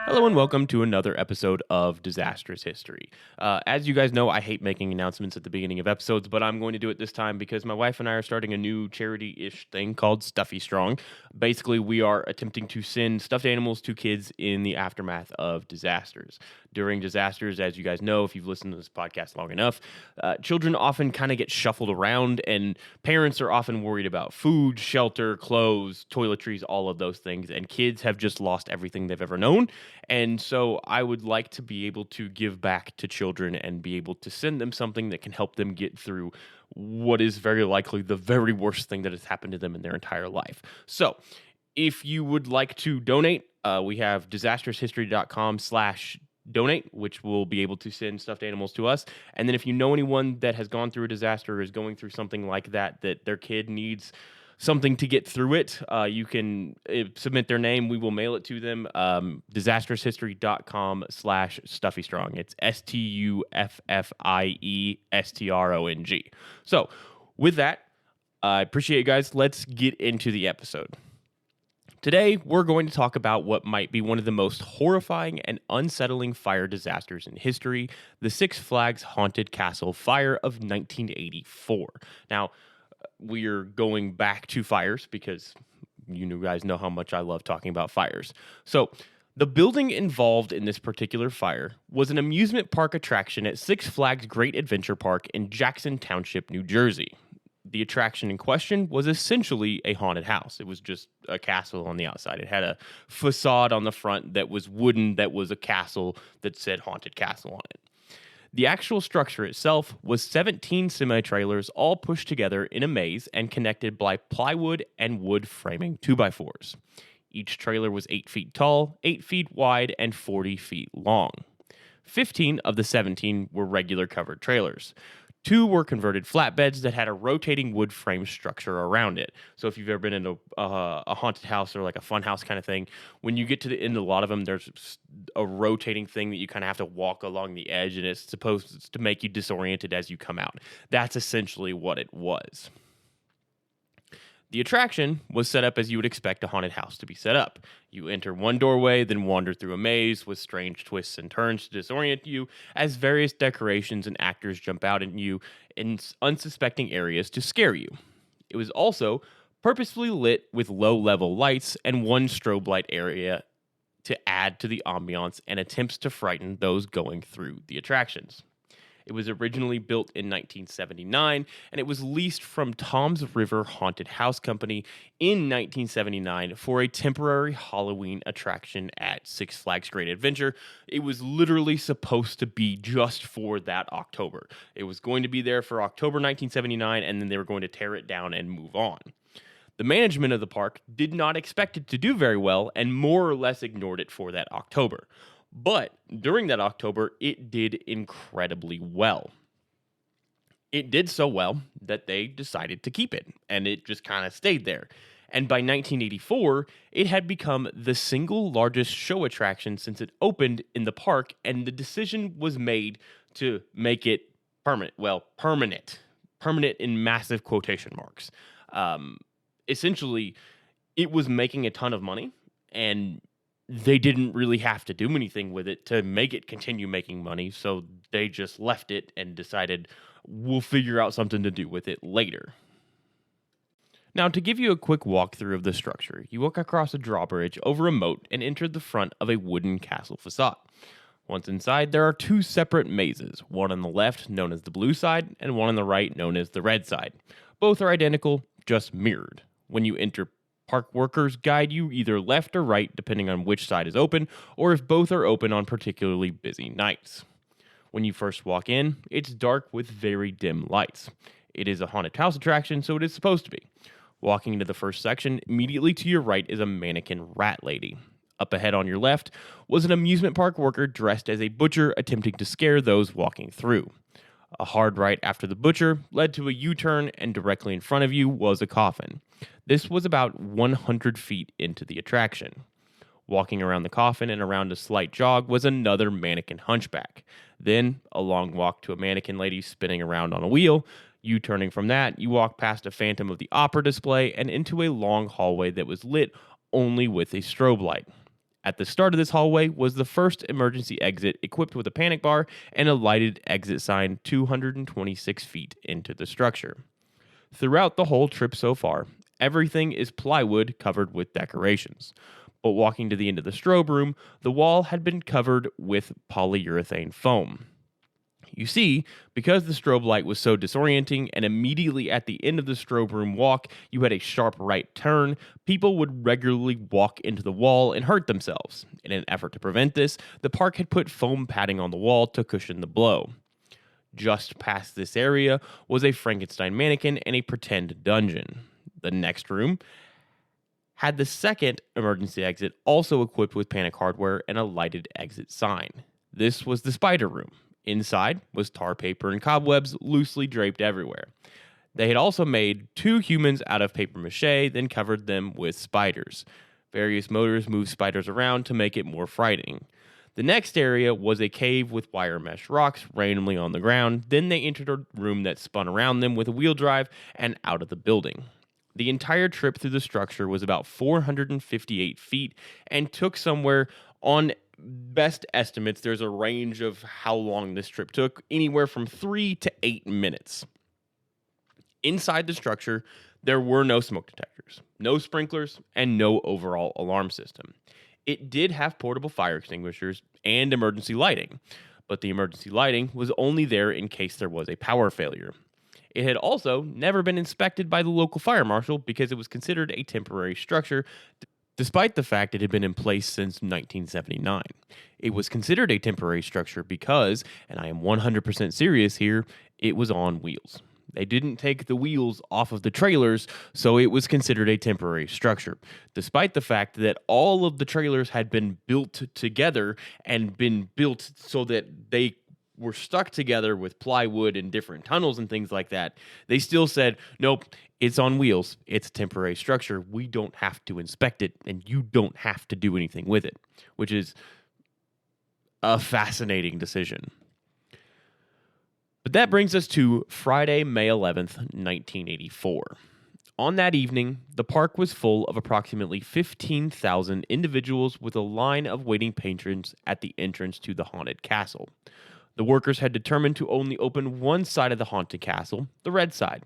Hello and welcome to another episode of Disastrous History. As you guys know, I hate making announcements at the beginning of episodes, but I'm going to do it this time because my wife and I are starting a new charity-ish thing called Stuffy Strong. Basically, we are attempting to send stuffed animals to kids in the aftermath of disasters. During disasters, as you guys know, if you've listened to this podcast long enough, children often kind of get shuffled around, and parents are often worried about food, shelter, clothes, toiletries, all of those things, and kids have just lost everything they've ever known. And so I would like to be able to give back to children and be able to send them something that can help them get through what is very likely the very worst thing that has happened to them in their entire life. So if you would like to donate, we have disastroushistory.com/donate, which will be able to send stuffed animals to us. And then if you know anyone that has gone through a disaster or is going through something like that, that their kid needs something to get through it, you can submit their name. We will mail it to them. Disastroushistory.com/stuffystrong. It's STUFFIESTRONG. So with that, I appreciate you guys. Let's get into the episode. Today, we're going to talk about what might be one of the most horrifying and unsettling fire disasters in history, the Six Flags Haunted Castle Fire of 1984. Now, we're going back to fires because you guys know how much I love talking about fires. So, the building involved in this particular fire was an amusement park attraction at Six Flags Great Adventure Park in Jackson Township, New Jersey. The attraction in question was essentially a haunted house. It was just a castle on the outside. It had a facade on the front that was wooden, that was a castle that said Haunted Castle on it. The actual structure itself was 17 semi-trailers all pushed together in a maze and connected by plywood and wood framing 2x4s. Each trailer was 8 feet tall, 8 feet wide, and 40 feet long. 15 of the 17 were regular covered trailers. 2 were converted flatbeds that had a rotating wood frame structure around it. So if you've ever been in a haunted house or like a fun house kind of thing, when you get to the end of a lot of them, there's a rotating thing that you kind of have to walk along the edge, and it's supposed to make you disoriented as you come out. That's essentially what it was. The attraction was set up as you would expect a haunted house to be set up. You enter one doorway, then wander through a maze with strange twists and turns to disorient you as various decorations and actors jump out at you in unsuspecting areas to scare you. It was also purposefully lit with low-level lights and one strobe light area to add to the ambiance and attempts to frighten those going through the attractions. It was originally built in 1979, and it was leased from Tom's River Haunted House Company in 1979 for a temporary Halloween attraction at Six Flags Great Adventure. It was literally supposed to be just for that October. It was going to be there for October 1979, and then they were going to tear it down and move on. The management of the park did not expect it to do very well and more or less ignored it for that October. But during that October, it did incredibly well. It did so well that they decided to keep it, and it just kind of stayed there. And by 1984, it had become the single largest show attraction since it opened in the park, and the decision was made to make it permanent. Well, permanent. Permanent in massive quotation marks. Essentially, it was making a ton of money, and they didn't really have to do anything with it to make it continue making money, so they just left it and decided we'll figure out something to do with it later. Now, to give you a quick walkthrough of the structure, you walk across a drawbridge over a moat and enter the front of a wooden castle facade. Once inside, there are 2 separate mazes, one on the left known as the blue side and one on the right known as the red side. Both are identical, just mirrored. When you enter, park workers guide you either left or right depending on which side is open, or if both are open on particularly busy nights. When you first walk in, it's dark with very dim lights. It is a haunted house attraction, so it is supposed to be. Walking into the first section, immediately to your right is a mannequin rat lady. Up ahead on your left was an amusement park worker dressed as a butcher attempting to scare those walking through. A hard right after the butcher led to a U-turn, and directly in front of you was a coffin. This was about 100 feet into the attraction. Walking around the coffin and around a slight jog was another mannequin hunchback. Then, a long walk to a mannequin lady spinning around on a wheel. U-turning from that, you walk past a Phantom of the Opera display and into a long hallway that was lit only with a strobe light. At the start of this hallway was the first emergency exit equipped with a panic bar and a lighted exit sign 226 feet into the structure. Throughout the whole trip so far, everything is plywood covered with decorations. But walking to the end of the strobe room, the wall had been covered with polyurethane foam. You see, because the strobe light was so disorienting and immediately at the end of the strobe room walk you had a sharp right turn, people would regularly walk into the wall and hurt themselves. In an effort to prevent this, the park had put foam padding on the wall to cushion the blow. Just past this area was a Frankenstein mannequin and a pretend dungeon. The next room had the second emergency exit also equipped with panic hardware and a lighted exit sign. This was the spider room. Inside was tar paper and cobwebs loosely draped everywhere. They had also made 2 humans out of paper mache, then covered them with spiders. Various motors moved spiders around to make it more frightening. The next area was a cave with wire mesh rocks randomly on the ground. Then they entered a room that spun around them with a wheel drive and out of the building. The entire trip through the structure was about 458 feet and took somewhere, on best estimates, there's a range of how long this trip took, anywhere from 3 to 8 minutes. Inside the structure, there were no smoke detectors, no sprinklers, and no overall alarm system. It did have portable fire extinguishers and emergency lighting, but the emergency lighting was only there in case there was a power failure. It had also never been inspected by the local fire marshal because it was considered a temporary structure, despite the fact it had been in place since 1979. It was considered a temporary structure because, and I am 100% serious here, it was on wheels. They didn't take the wheels off of the trailers, so it was considered a temporary structure, despite the fact that all of the trailers had been built together and been built so that they were stuck together with plywood and different tunnels and things like that. They still said, nope, it's on wheels. It's a temporary structure. We don't have to inspect it, and you don't have to do anything with it, which is a fascinating decision. But that brings us to Friday, May 11th, 1984. On that evening, the park was full of approximately 15,000 individuals with a line of waiting patrons at the entrance to the haunted castle. The workers had determined to only open one side of the haunted castle, the red side.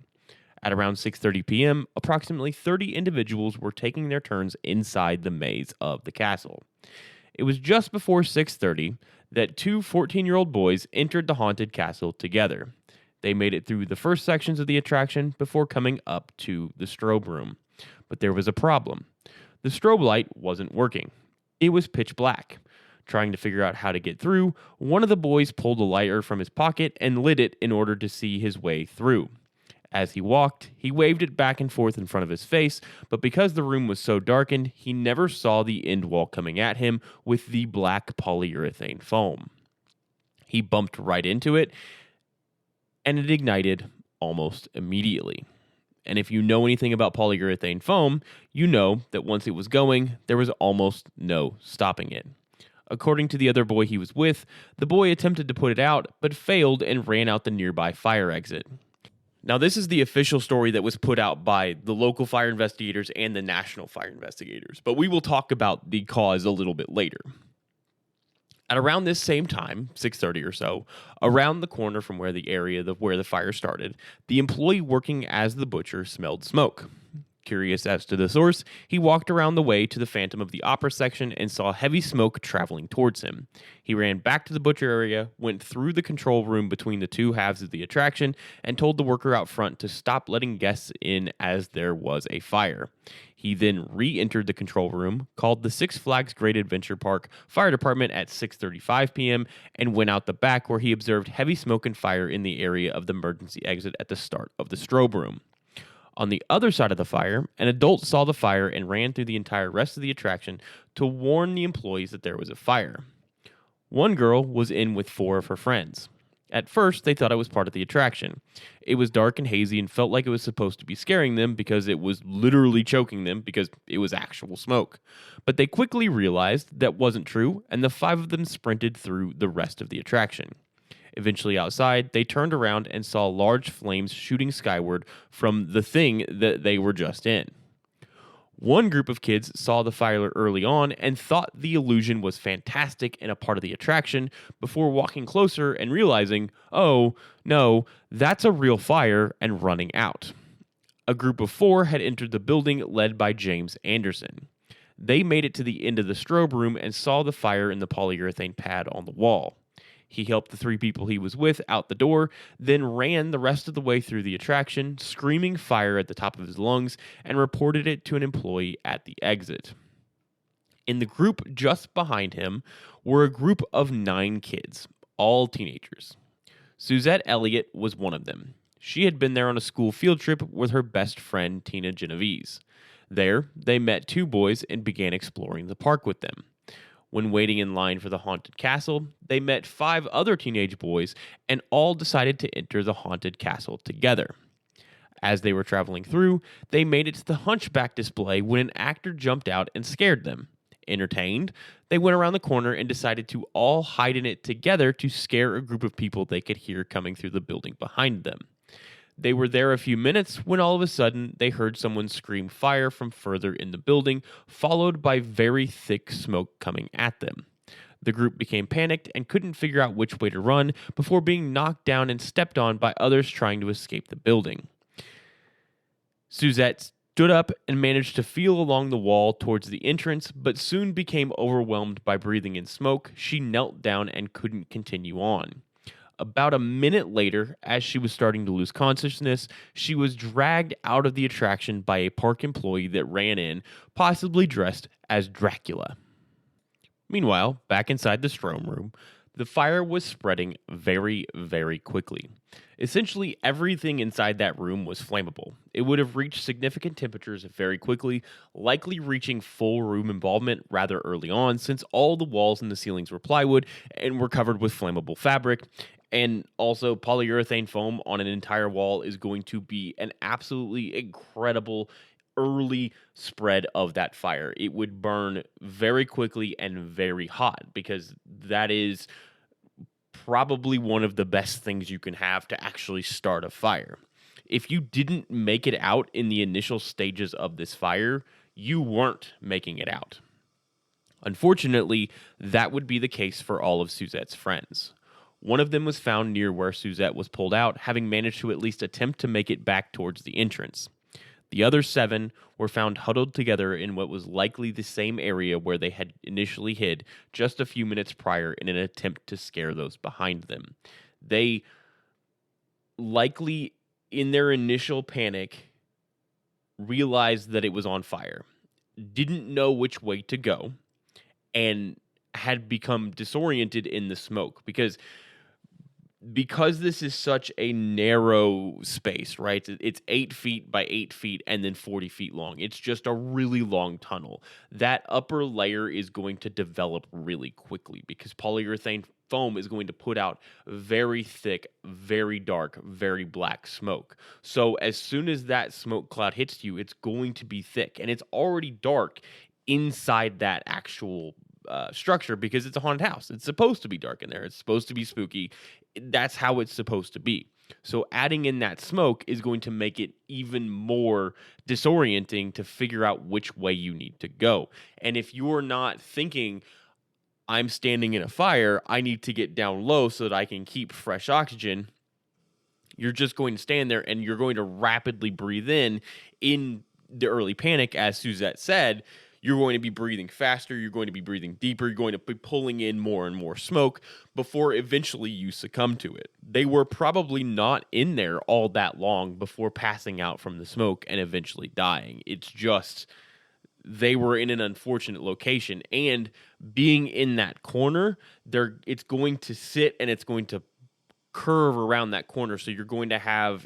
At around 6:30 p.m., approximately 30 individuals were taking their turns inside the maze of the castle. It was just before 6:30 that 2 14-year-old boys entered the haunted castle together. They made it through the first sections of the attraction before coming up to the strobe room. But there was a problem. The strobe light wasn't working. It was pitch black. Trying to figure out how to get through, one of the boys pulled a lighter from his pocket and lit it in order to see his way through. As he walked, he waved it back and forth in front of his face, but because the room was so darkened, he never saw the end wall coming at him with the black polyurethane foam. He bumped right into it, and it ignited almost immediately. And if you know anything about polyurethane foam, you know that once it was going, there was almost no stopping it. According to the other boy he was with, the boy attempted to put it out, but failed and ran out the nearby fire exit. Now, this is the official story that was put out by the local fire investigators and the national fire investigators, but we will talk about the cause a little bit later. At around this same time, 6:30 or so, around the corner from where the fire started, the employee working as the butcher smelled smoke. Curious as to the source, he walked around the way to the Phantom of the Opera section and saw heavy smoke traveling towards him. He ran back to the butcher area, went through the control room between the two halves of the attraction, and told the worker out front to stop letting guests in as there was a fire. He then re-entered the control room, called the Six Flags Great Adventure Park Fire Department at 6:35 p.m., and went out the back where he observed heavy smoke and fire in the area of the emergency exit at the start of the strobe room. On the other side of the fire, an adult saw the fire and ran through the entire rest of the attraction to warn the employees that there was a fire. One girl was in with 4 of her friends. At first, they thought it was part of the attraction. It was dark and hazy and felt like it was supposed to be scaring them because it was literally choking them because it was actual smoke. But they quickly realized that wasn't true, and the 5 of them sprinted through the rest of the attraction. Eventually outside, they turned around and saw large flames shooting skyward from the thing that they were just in. One group of kids saw the fire early on and thought the illusion was fantastic and a part of the attraction before walking closer and realizing, oh, no, that's a real fire, and running out. A group of 4 had entered the building led by James Anderson. They made it to the end of the strobe room and saw the fire in the polyurethane pad on the wall. He helped the 3 people he was with out the door, then ran the rest of the way through the attraction, screaming fire at the top of his lungs, and reported it to an employee at the exit. In the group just behind him were a group of 9 kids, all teenagers. Suzette Elliott was one of them. She had been there on a school field trip with her best friend, Tina Genovese. There, they met 2 boys and began exploring the park with them. When waiting in line for the haunted castle, they met 5 other teenage boys and all decided to enter the haunted castle together. As they were traveling through, they made it to the hunchback display when an actor jumped out and scared them. Entertained, they went around the corner and decided to all hide in it together to scare a group of people they could hear coming through the building behind them. They were there a few minutes when all of a sudden they heard someone scream fire from further in the building, followed by very thick smoke coming at them. The group became panicked and couldn't figure out which way to run before being knocked down and stepped on by others trying to escape the building. Suzette stood up and managed to feel along the wall towards the entrance, but soon became overwhelmed by breathing in smoke. She knelt down and couldn't continue on. About a minute later, as she was starting to lose consciousness, she was dragged out of the attraction by a park employee that ran in, possibly dressed as Dracula. Meanwhile, back inside the Strom room, the fire was spreading very, very quickly. Essentially, everything inside that room was flammable. It would have reached significant temperatures very quickly, likely reaching full room involvement rather early on, since all the walls and the ceilings were plywood and were covered with flammable fabric. And also, polyurethane foam on an entire wall is going to be an absolutely incredible early spread of that fire. It would burn very quickly and very hot because that is probably one of the best things you can have to actually start a fire. If you didn't make it out in the initial stages of this fire, you weren't making it out. Unfortunately, that would be the case for all of Suzette's friends. One of them was found near where Suzette was pulled out, having managed to at least attempt to make it back towards the entrance. The other 7 were found huddled together in what was likely the same area where they had initially hid just a few minutes prior in an attempt to scare those behind them. They likely, in their initial panic, realized that it was on fire, didn't know which way to go, and had become disoriented in the smoke because this is such a narrow space, right? It's 8 feet by 8 feet and then 40 feet long. It's just a really long tunnel. That upper layer is going to develop really quickly because polyurethane foam is going to put out very thick, very dark, very black smoke. So as soon as that smoke cloud hits you, it's going to be thick, and it's already dark inside that actual structure because it's a haunted house. It's supposed to be dark in there. It's supposed to be spooky. That's how it's supposed to be. So adding in that smoke is going to make it even more disorienting to figure out which way you need to go. And if you're not thinking, I'm standing in a fire, I need to get down low so that I can keep fresh oxygen, you're just going to stand there and you're going to rapidly breathe in the early panic, as Suzette said. You're going to be breathing faster, you're going to be breathing deeper, you're going to be pulling in more and more smoke before eventually you succumb to it. They were probably not in there all that long before passing out from the smoke and eventually dying. It's just they were in an unfortunate location, and being in that corner, it's going to sit and it's going to curve around that corner, so you're going to have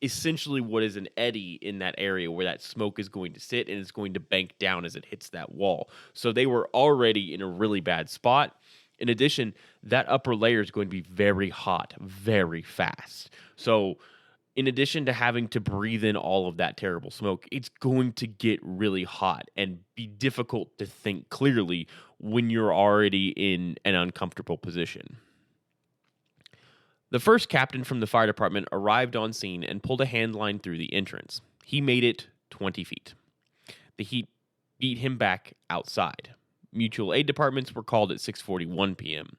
essentially what is an eddy in that area where that smoke is going to sit, and it's going to bank down as it hits that wall. So they were already in a really bad spot. In addition, that upper layer is going to be very hot, very fast. So in addition to having to breathe in all of that terrible smoke, it's going to get really hot and be difficult to think clearly when you're already in an uncomfortable position. The first captain from the fire department arrived on scene and pulled a hand line through the entrance. He made it 20 feet. The heat beat him back outside. Mutual aid departments were called at 6:41 p.m.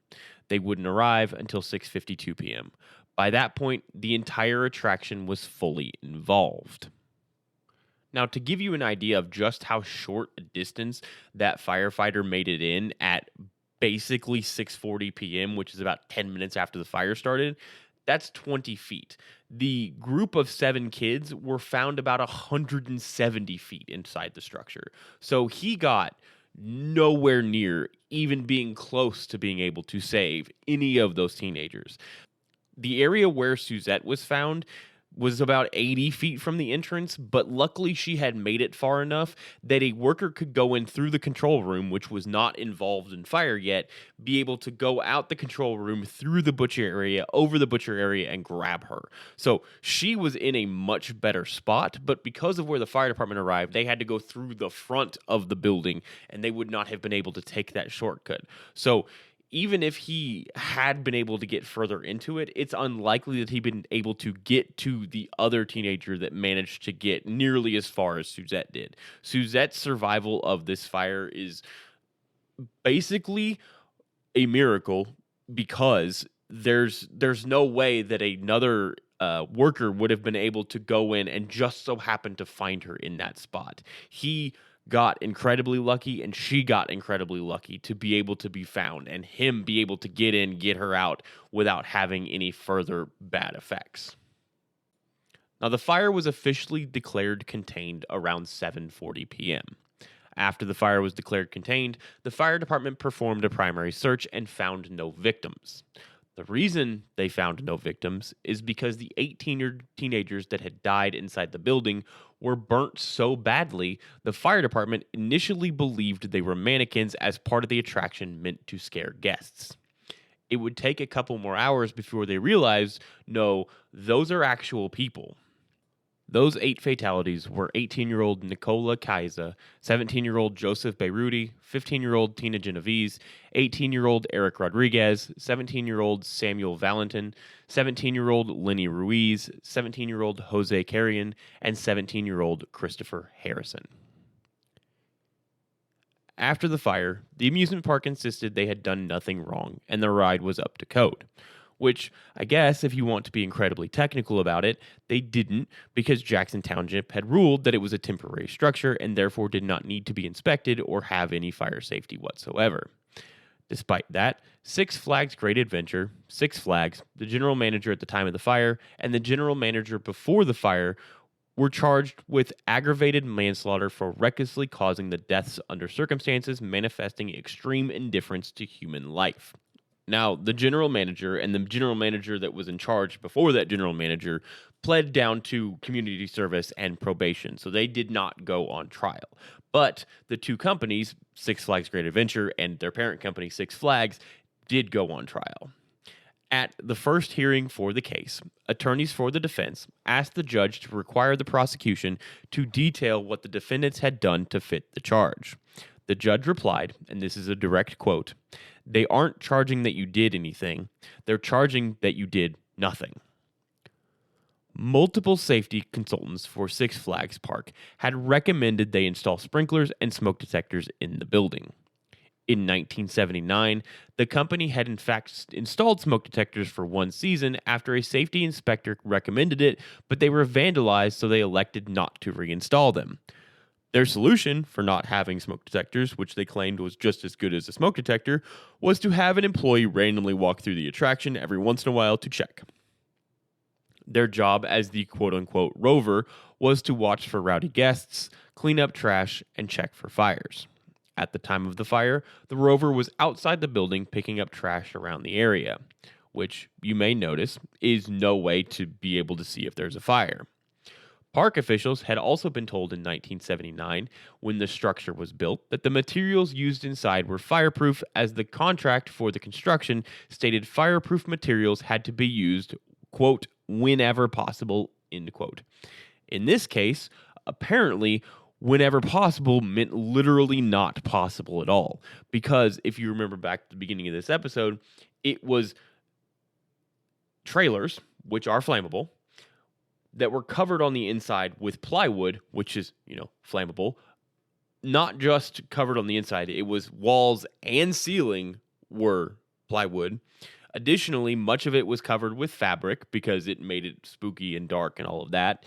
They wouldn't arrive until 6:52 p.m. By that point, the entire attraction was fully involved. Now, to give you an idea of just how short a distance that firefighter made it in at basically 6:40 p.m., which is about 10 minutes after the fire started, that's 20 feet. The group of 7 kids were found about 170 feet inside the structure. So he got nowhere near even being close to being able to save any of those teenagers. The area where Suzette was found was about 80 feet from the entrance, but luckily she had made it far enough that a worker could go in through the control room, which was not involved in fire yet, be able to go out the control room through the butcher area, over the butcher area, and grab her. So she was in a much better spot, but because of where the fire department arrived, they had to go through the front of the building, and they would not have been able to take that shortcut. So even if he had been able to get further into it, it's unlikely that he'd been able to get to the other teenager that managed to get nearly as far as Suzette did. Suzette's survival of this fire is basically a miracle because there's no way that another worker would have been able to go in and just so happen to find her in that spot. He got incredibly lucky and she got incredibly lucky to be able to be found and him be able to get in, get her out without having any further bad effects. Now, the fire was officially declared contained around 7:40 p.m. After the fire was declared contained, the fire department performed a primary search and found no victims. The reason they found no victims is because the 18 teenagers that had died inside the building were burnt so badly, the fire department initially believed they were mannequins as part of the attraction meant to scare guests. It would take a couple more hours before they realized, no, those are actual people. Those 8 fatalities were 18-year-old Nicola Kaiser, 17-year-old Joseph Beiruti, 15-year-old Tina Genovese, 18-year-old Eric Rodriguez, 17-year-old Samuel Valentin, 17-year-old Lenny Ruiz, 17-year-old Jose Carrion, and 17-year-old Christopher Harrison. After the fire, the amusement park insisted they had done nothing wrong and the ride was up to code. Which, I guess, if you want to be incredibly technical about it, they didn't because Jackson Township had ruled that it was a temporary structure and therefore did not need to be inspected or have any fire safety whatsoever. Despite that, Six Flags Great Adventure, Six Flags, the general manager at the time of the fire, and the general manager before the fire were charged with aggravated manslaughter for recklessly causing the deaths under circumstances manifesting extreme indifference to human life. Now, the general manager and the general manager that was in charge before that general manager pled down to community service and probation, so they did not go on trial. But the two companies, Six Flags Great Adventure and their parent company, Six Flags, did go on trial. At the first hearing for the case, attorneys for the defense asked the judge to require the prosecution to detail what the defendants had done to fit the charge. The judge replied, and this is a direct quote, "They aren't charging that you did anything. They're charging that you did nothing." Multiple safety consultants for Six Flags Park had recommended they install sprinklers and smoke detectors in the building. In 1979, the company had in fact installed smoke detectors for one season after a safety inspector recommended it, but they were vandalized, so they elected not to reinstall them. Their solution for not having smoke detectors, which they claimed was just as good as a smoke detector, was to have an employee randomly walk through the attraction every once in a while to check. Their job as the quote-unquote rover was to watch for rowdy guests, clean up trash, and check for fires. At the time of the fire, the rover was outside the building picking up trash around the area, which you may notice is no way to be able to see if there's a fire. Park officials had also been told in 1979, when the structure was built, that the materials used inside were fireproof, as the contract for the construction stated fireproof materials had to be used, quote, whenever possible, end quote. In this case, apparently, whenever possible meant literally not possible at all. Because if you remember back to the beginning of this episode, it was trailers, which are flammable, that were covered on the inside with plywood, which is, flammable, not just covered on the inside, it was walls and ceiling were plywood. Additionally, much of it was covered with fabric because it made it spooky and dark and all of that.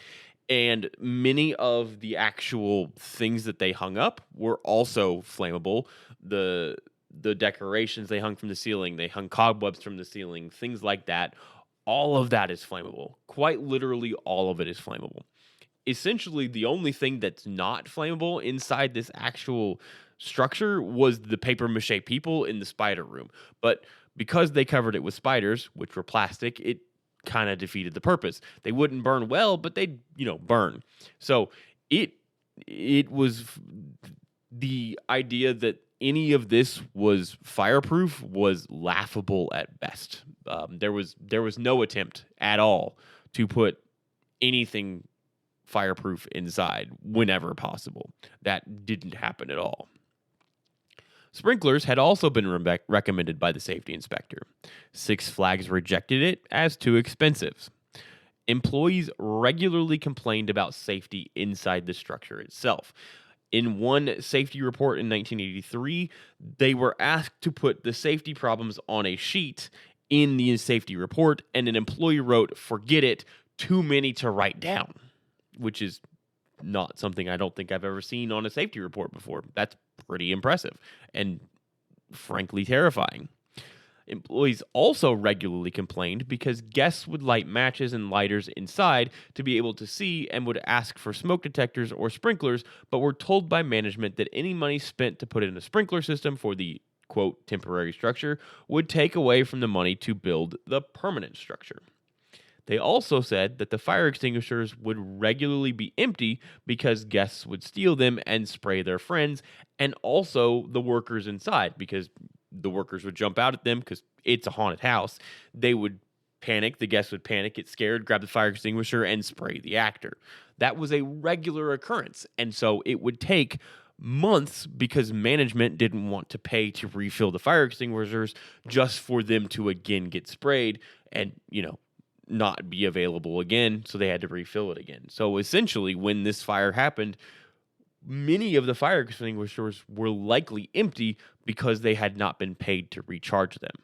And many of the actual things that they hung up were also flammable. The decorations they hung from the ceiling, they hung cobwebs from the ceiling, things like that. All of that is flammable. Quite literally, all of it is flammable. Essentially, the only thing that's not flammable inside this actual structure was the paper mache people in the spider room. But because they covered it with spiders, which were plastic, it kind of defeated the purpose. They wouldn't burn well, but they'd, burn. So it it was the idea that any of this was fireproof was laughable at best. There was no attempt at all to put anything fireproof inside whenever possible. That didn't happen at all. Sprinklers had also been recommended by the safety inspector. Six Flags rejected it as too expensive. Employees regularly complained about safety inside the structure itself. In one safety report in 1983, they were asked to put the safety problems on a sheet in the safety report, and an employee wrote, "Forget it, too many to write down," which is not something I don't think I've ever seen on a safety report before. That's pretty impressive and frankly terrifying. Employees also regularly complained because guests would light matches and lighters inside to be able to see and would ask for smoke detectors or sprinklers, but were told by management that any money spent to put in a sprinkler system for the quote temporary structure would take away from the money to build the permanent structure. They also said that the fire extinguishers would regularly be empty because guests would steal them and spray their friends, and also the workers inside because the workers would jump out at them because it's a haunted house. They would panic, the guests would panic, get scared, grab the fire extinguisher, and spray the actor. That was a regular occurrence, and so it would take months because management didn't want to pay to refill the fire extinguishers just for them to again get sprayed and, not be available again, so they had to refill it again. So essentially, when this fire happened, many of the fire extinguishers were likely empty because they had not been paid to recharge them.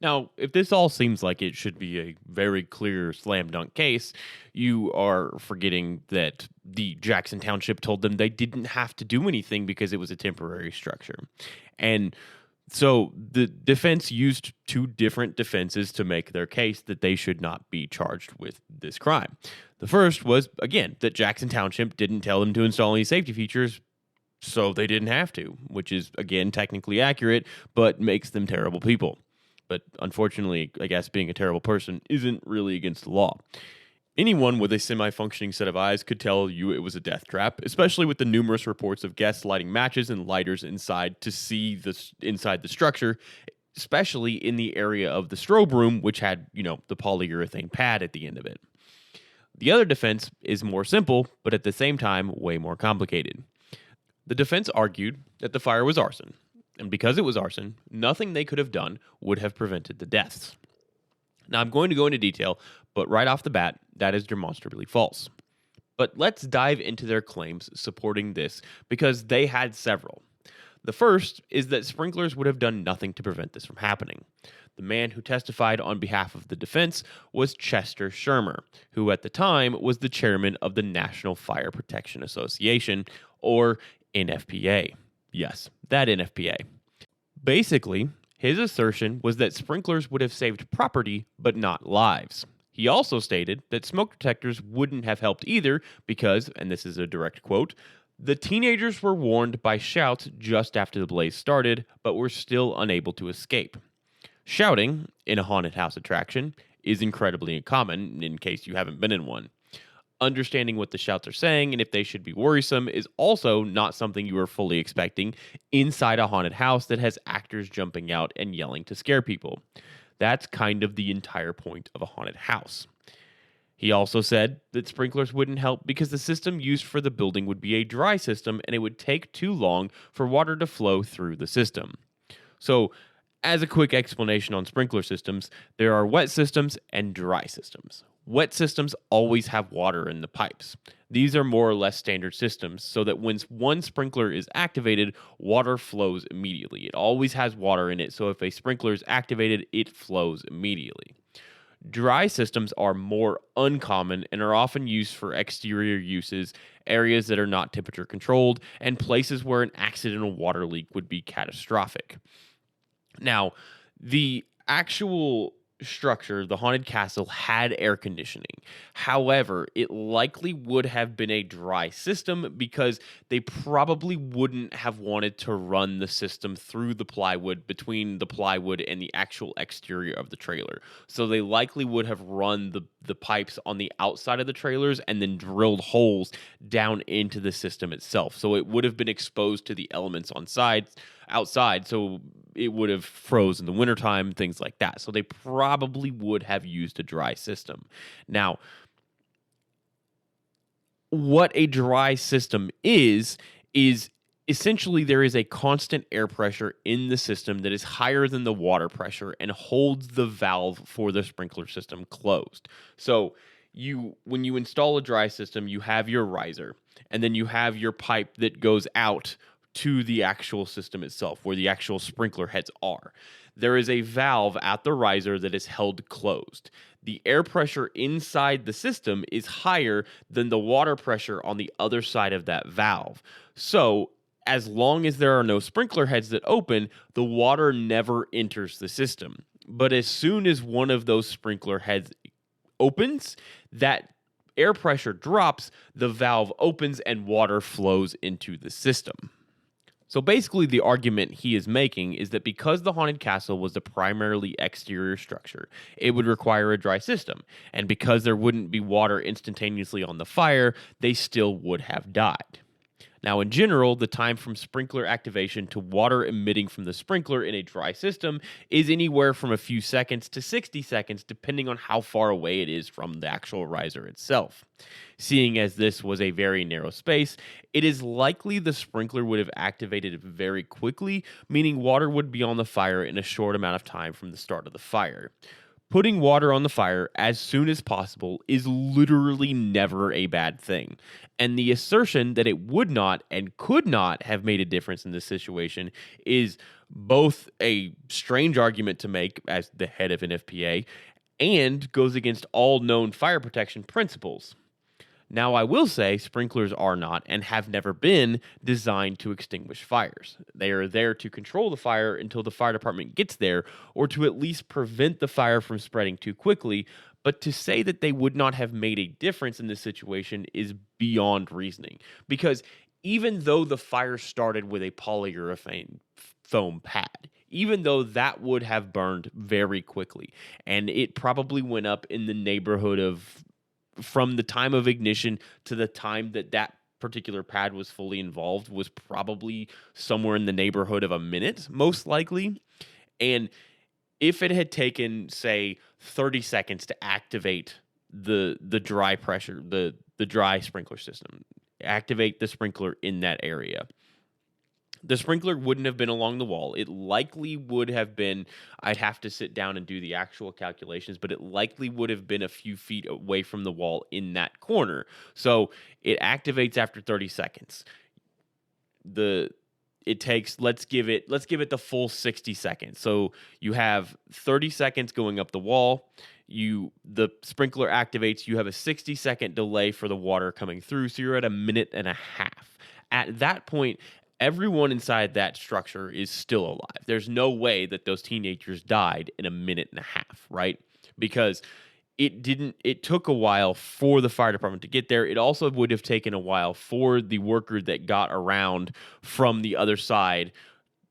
Now, if this all seems like it should be a very clear slam dunk case, you are forgetting that the Jackson Township told them they didn't have to do anything because it was a temporary structure. And so the defense used two different defenses to make their case that they should not be charged with this crime. The first was, again, that Jackson Township didn't tell them to install any safety features, so they didn't have to, which is, again, technically accurate, but makes them terrible people. But unfortunately, I guess being a terrible person isn't really against the law. Anyone with a semi-functioning set of eyes could tell you it was a death trap, especially with the numerous reports of guests lighting matches and lighters inside to see inside the structure, especially in the area of the strobe room, which had, the polyurethane pad at the end of it. The other defense is more simple, but at the same time, way more complicated. The defense argued that the fire was arson, and because it was arson, nothing they could have done would have prevented the deaths. Now, I'm going to go into detail, but right off the bat, that is demonstrably false. But let's dive into their claims supporting this because they had several. The first is that sprinklers would have done nothing to prevent this from happening. The man who testified on behalf of the defense was Chester Shermer, who at the time was the chairman of the National Fire Protection Association, or NFPA. Yes, that NFPA. Basically, his assertion was that sprinklers would have saved property, but not lives. He also stated that smoke detectors wouldn't have helped either because, and this is a direct quote, the teenagers were warned by shouts just after the blaze started, but were still unable to escape. Shouting, in a haunted house attraction, is incredibly common in case you haven't been in one. Understanding what the shouts are saying and if they should be worrisome is also not something you are fully expecting inside a haunted house that has actors jumping out and yelling to scare people. That's kind of the entire point of a haunted house. He also said that sprinklers wouldn't help because the system used for the building would be a dry system and it would take too long for water to flow through the system. So, As a quick explanation on sprinkler systems, there are wet systems and dry systems. Wet systems always have water in the pipes. These are more or less standard systems, so that when one sprinkler is activated, water flows immediately. It always has water in it, so if a sprinkler is activated, it flows immediately. Dry systems are more uncommon and are often used for exterior uses, areas that are not temperature controlled, and places where an accidental water leak would be catastrophic. Now, the actual structure, the haunted castle, had air conditioning. However, it likely would have been a dry system because they probably wouldn't have wanted to run the system through the plywood, between the plywood and the actual exterior of the trailer. So they likely would have run the pipes on the outside of the trailers and then drilled holes down into the system itself. So it would have been exposed to the elements outside, so it would have froze in the wintertime, things like that. So they probably would have used a dry system. Now, what a dry system is essentially there is a constant air pressure in the system that is higher than the water pressure and holds the valve for the sprinkler system closed. So when you install a dry system, you have your riser, and then you have your pipe that goes out to the actual system itself, where the actual sprinkler heads are. There is a valve at the riser that is held closed. The air pressure inside the system is higher than the water pressure on the other side of that valve. So, as long as there are no sprinkler heads that open, the water never enters the system. But as soon as one of those sprinkler heads opens, that air pressure drops, the valve opens, and water flows into the system. So basically, the argument he is making is that because the haunted castle was a primarily exterior structure, it would require a dry system. And because there wouldn't be water instantaneously on the fire, they still would have died. Now, in general, the time from sprinkler activation to water emitting from the sprinkler in a dry system is anywhere from a few seconds to 60 seconds, depending on how far away it is from the actual riser itself. Seeing as this was a very narrow space, it is likely the sprinkler would have activated very quickly, meaning water would be on the fire in a short amount of time from the start of the fire. Putting water on the fire as soon as possible is literally never a bad thing. And the assertion that it would not and could not have made a difference in this situation is both a strange argument to make as the head of NFPA and goes against all known fire protection principles. Now, I will say sprinklers are not and have never been designed to extinguish fires. They are there to control the fire until the fire department gets there, or to at least prevent the fire from spreading too quickly. But to say that they would not have made a difference in this situation is beyond reasoning. Because even though the fire started with a polyurethane foam pad, even though that would have burned very quickly, and it probably went up in the neighborhood of, from the time of ignition to the time that particular pad was fully involved, was probably somewhere in the neighborhood of a minute, most likely. And if it had taken, say, 30 seconds to activate the dry pressure, the dry sprinkler system, activate the sprinkler in that area, the sprinkler wouldn't have been along the wall. It likely would have been, I'd have to sit down and do the actual calculations, but it likely would have been a few feet away from the wall in that corner. So it activates after 30 seconds. It takes, let's give it the full 60 seconds. So you have 30 seconds going up the wall. The sprinkler activates. You have a 60-second delay for the water coming through. So you're at a minute and a half. At that point, everyone inside that structure is still alive. There's no way that those teenagers died in a minute and a half, right? Because it took a while for the fire department to get there. It also would have taken a while for the worker that got around from the other side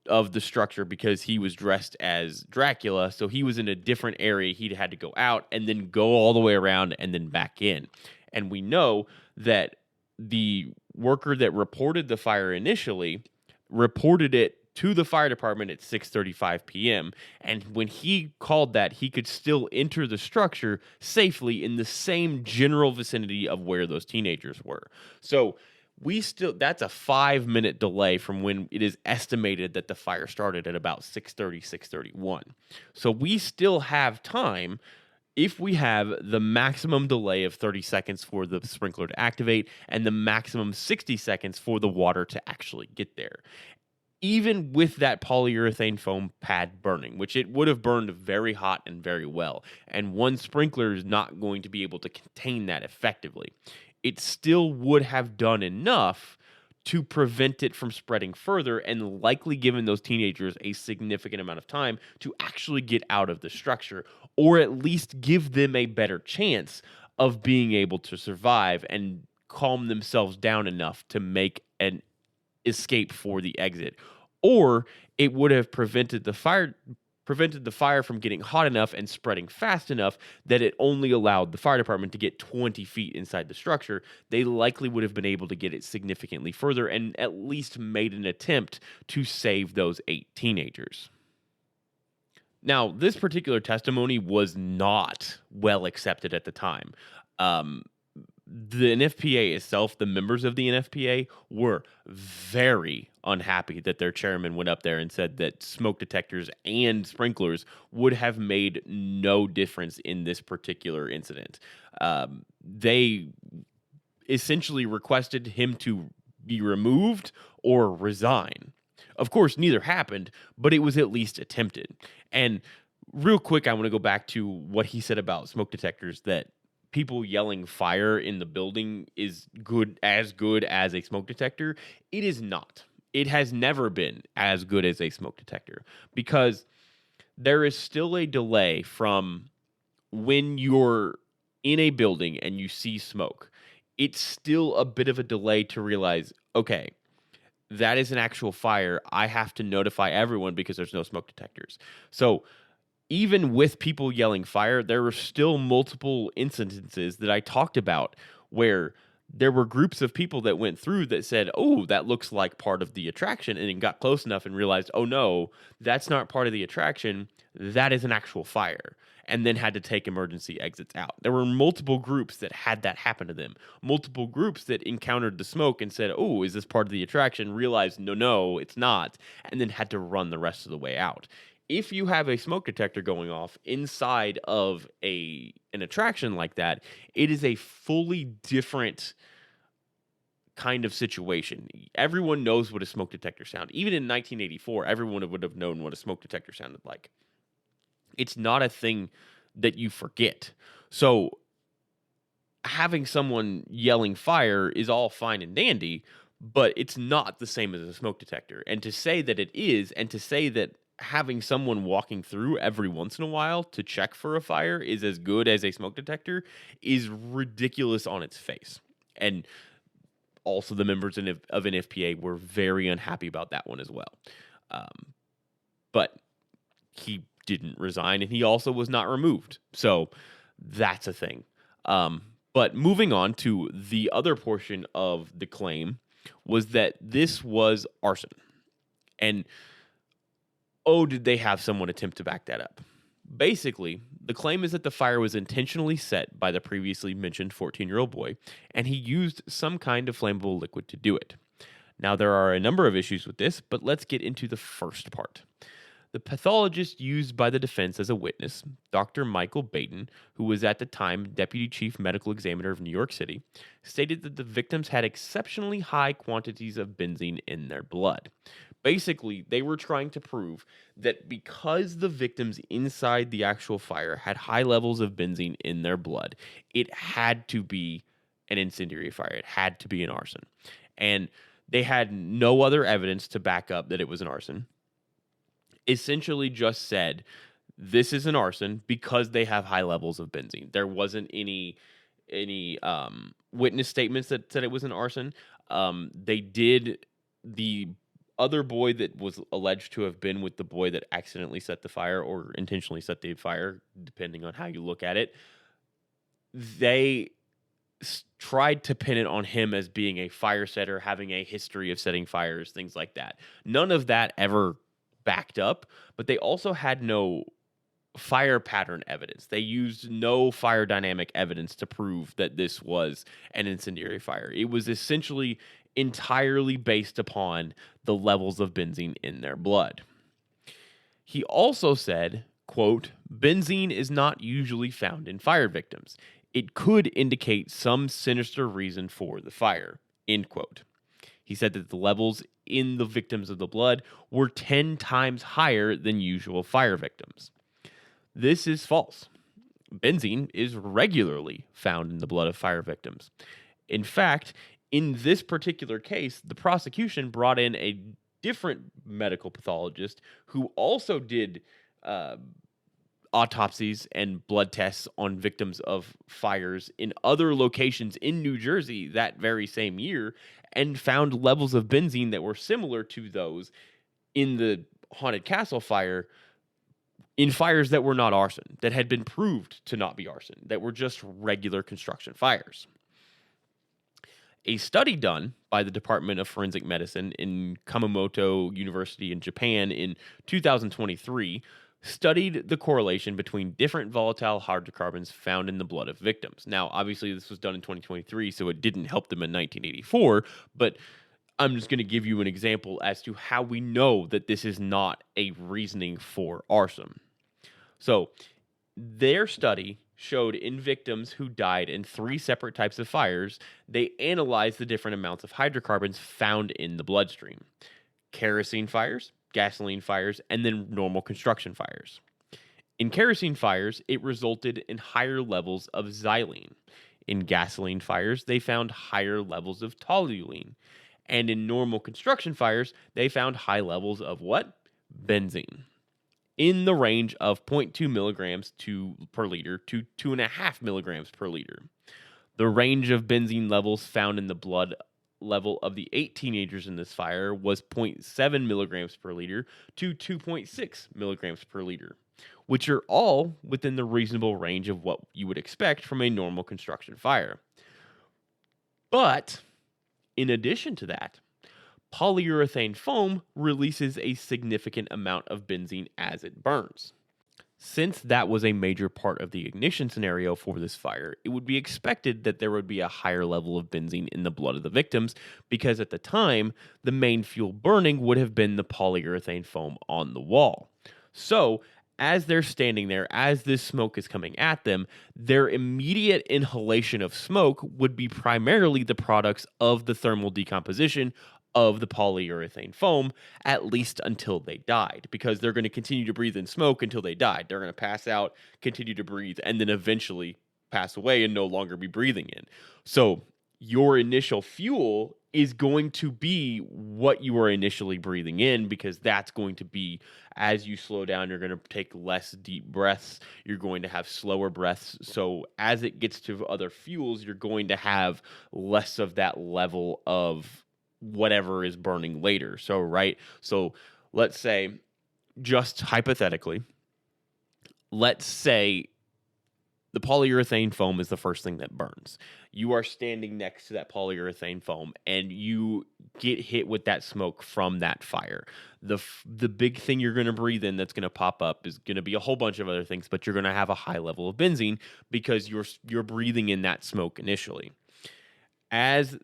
of the structure, because he was dressed as Dracula. So he was in a different area. He'd had to go out and then go all the way around and then back in. And we know that the worker that reported the fire initially reported it to the fire department at 6:35 p.m. And when he called that, he could still enter the structure safely in the same general vicinity of where those teenagers were. So that's a 5-minute delay from when it is estimated that the fire started at about 6:30, 6:31. So we still have time if we have the maximum delay of 30 seconds for the sprinkler to activate and the maximum 60 seconds for the water to actually get there. Even with that polyurethane foam pad burning, which it would have burned very hot and very well, and one sprinkler is not going to be able to contain that effectively, it still would have done enough to prevent it from spreading further and likely given those teenagers a significant amount of time to actually get out of the structure, or at least give them a better chance of being able to survive and calm themselves down enough to make an escape for the exit, or it would have prevented the fire from getting hot enough and spreading fast enough that it only allowed the fire department to get 20 feet inside the structure. They likely would have been able to get it significantly further and at least made an attempt to save those 8 teenagers. Now, this particular testimony was not well accepted at the time. The NFPA itself, the members of the NFPA, were very unhappy that their chairman went up there and said that smoke detectors and sprinklers would have made no difference in this particular incident. They essentially requested him to be removed or resign. Of course, neither happened, but it was at least attempted. And real quick, I want to go back to what he said about smoke detectors, that people yelling fire in the building is good as a smoke detector. It is not. It has never been as good as a smoke detector because there is still a delay from when you're in a building and you see smoke. It's still a bit of a delay to realize, okay, that is an actual fire. I have to notify everyone because there's no smoke detectors. So even with people yelling fire, there were still multiple incidences that I talked about where there were groups of people that went through that said, oh, that looks like part of the attraction, and then got close enough and realized, oh no, that's not part of the attraction. That is an actual fire, and then had to take emergency exits out. There were multiple groups that had that happen to them. Multiple groups that encountered the smoke and said, oh, is this part of the attraction? Realized, no, it's not, and then had to run the rest of the way out. If you have a smoke detector going off inside of an attraction like that, it is a fully different kind of situation. Everyone knows what a smoke detector sound. Even in 1984, everyone would have known what a smoke detector sounded like. It's not a thing that you forget. So having someone yelling fire is all fine and dandy, but it's not the same as a smoke detector. And to say that it is, and to say that having someone walking through every once in a while to check for a fire is as good as a smoke detector is ridiculous on its face. And also the members of NFPA were very unhappy about that one as well. But he didn't resign, and he also was not removed. So that's a thing. But moving on to the other portion of the claim was that this was arson. And oh, did they have someone attempt to back that up? Basically, the claim is that the fire was intentionally set by the previously mentioned 14-year-old boy, and he used some kind of flammable liquid to do it. Now, there are a number of issues with this, but let's get into the first part. The pathologist used by the defense as a witness, Dr. Michael Baton, who was at the time Deputy Chief Medical Examiner of New York City, stated that the victims had exceptionally high quantities of benzene in their blood. Basically, they were trying to prove that because the victims inside the actual fire had high levels of benzene in their blood, it had to be an incendiary fire. It had to be an arson. And they had no other evidence to back up that it was an arson. Essentially just said, this is an arson because they have high levels of benzene. There wasn't any witness statements that said it was an arson. The other boy that was alleged to have been with the boy that accidentally set the fire or intentionally set the fire, depending on how you look at it, they tried to pin it on him as being a fire setter, having a history of setting fires, things like that. None of that ever backed up, but they also had no fire pattern evidence. They used no fire dynamic evidence to prove that this was an incendiary fire. It was essentially entirely based upon the levels of benzene in their blood. He also said, quote, benzene is not usually found in fire victims. It could indicate some sinister reason for the fire, end quote. He said that the levels in the victims of the blood were 10 times higher than usual fire victims. This is false. Benzene is regularly found in the blood of fire victims. In fact, in this particular case, the prosecution brought in a different medical pathologist who also did autopsies and blood tests on victims of fires in other locations in New Jersey that very same year and found levels of benzene that were similar to those in the Haunted Castle fire in fires that were not arson, that had been proved to not be arson, that were just regular construction fires. A study done by the Department of Forensic Medicine in Kumamoto University in Japan in 2023 studied the correlation between different volatile hydrocarbons found in the blood of victims. Now, obviously, this was done in 2023, so it didn't help them in 1984, but I'm just going to give you an example as to how we know that this is not a reasoning for arson. So, their study showed in victims who died in 3 separate types of fires, they analyzed the different amounts of hydrocarbons found in the bloodstream. Kerosene fires, gasoline fires, and then normal construction fires. In kerosene fires, it resulted in higher levels of xylene. In gasoline fires, they found higher levels of toluene. And in normal construction fires, they found high levels of what? Benzene. In the range of 0.2 milligrams per liter to 2.5 milligrams per liter. The range of benzene levels found in the blood level of the 8 teenagers in this fire was 0.7 milligrams per liter to 2.6 milligrams per liter, which are all within the reasonable range of what you would expect from a normal construction fire. But in addition to that, polyurethane foam releases a significant amount of benzene as it burns. Since that was a major part of the ignition scenario for this fire, it would be expected that there would be a higher level of benzene in the blood of the victims because at the time, the main fuel burning would have been the polyurethane foam on the wall. So, as they're standing there, as this smoke is coming at them, their immediate inhalation of smoke would be primarily the products of the thermal decomposition of the polyurethane foam, at least until they died, because they're going to continue to breathe in smoke until they died. They're going to pass out, continue to breathe, and then eventually pass away and no longer be breathing in. So your initial fuel is going to be what you are initially breathing in, because that's going to be, as you slow down, you're going to take less deep breaths. You're going to have slower breaths. So as it gets to other fuels, you're going to have less of that level of whatever is burning later. So let's say, just hypothetically, let's say the polyurethane foam is the first thing that burns. You are standing next to that polyurethane foam and you get hit with that smoke from that fire. The big thing you're going to breathe in that's going to pop up is going to be a whole bunch of other things, but you're going to have a high level of benzene because you're breathing in that smoke initially. As